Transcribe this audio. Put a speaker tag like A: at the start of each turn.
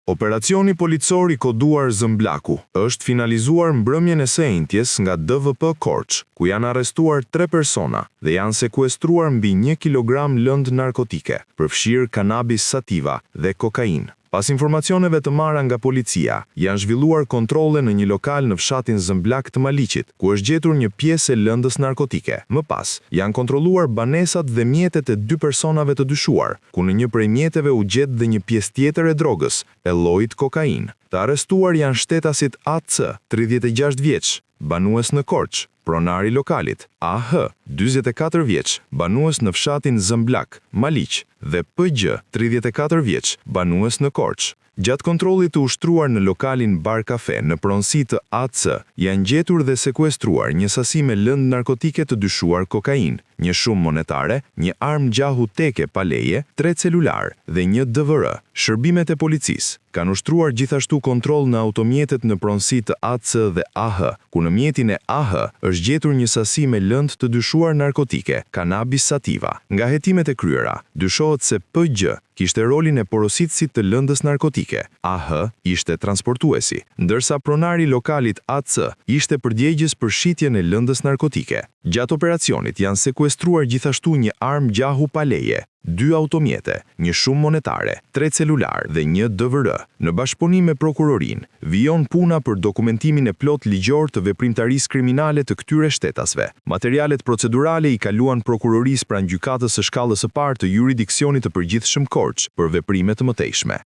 A: Operacioni policor I koduar Zëmblaku është finalizuar mbrëmjen e së njëjtjes nga DVP Korç, ku janë arrestuar 3 persona dhe janë sekuestruar mbi 1 kilogram lëndë narkotike, përfshirë kanabis sativa dhe kokainë. Pas informacioneve të marra nga policia, janë zhvilluar kontrolle në një lokal në fshatin Zëmblak të Maliqit, ku është gjetur një pjesë e lëndës narkotike. Më pas, janë kontrolluar banesat dhe mjetet e 2 personave të dyshuar, ku në një prej mjeteve u gjet dhe një pjesë tjetër e drogës, e llojit kokainë. Të arrestuar janë shtetasit AC, 36 vjeç, banues në Korç, pronari lokalit, AH, 44 vjeç, banues në fshatin Zëmblak, Maliq, dhe PG, 34 vjeç, banues në Korç. Gjatë kontrollit të ushtruar në lokalin Bar Kafe në pronësi të AC, janë gjetur dhe sekuestruar një sasi me lëndë narkotike të dyshuar kokainë, një shumë monetare, një armë gjahu teke pa leje, 3 celular dhe një DVR. Shërbimet e policisë kanë ushtruar gjithashtu kontroll në automjetet në pronësi të AC dhe AH, ku në mjetin e AH është gjetur një sasi me lëndë të dyshuar narkotike, kanabis sativa. Nga hetimet e kryera, dyshohet se PG kishte rolin e porositësit të lëndës narkotike, AH ishte transportuesi, ndërsa pronari lokalit AC ishte përgjegjës për shitjen e lëndës narkotike. Gjatë operacionit janë sekuestruar gjithashtu një armë gjahu pa leje, 2 automjete, një shumë monetare, 3 celular dhe një DVR. Në bashkëpunim me prokurorin, vijon puna për dokumentimin e plot ligjor të veprimtarisë kriminale të këtyre shtetasve. Materialet procedurale I kaluan prokurorisë pranë gjykatës së shkallës së parë të juridiksionit të përgjithshëm Korç për veprime të mëtejshme.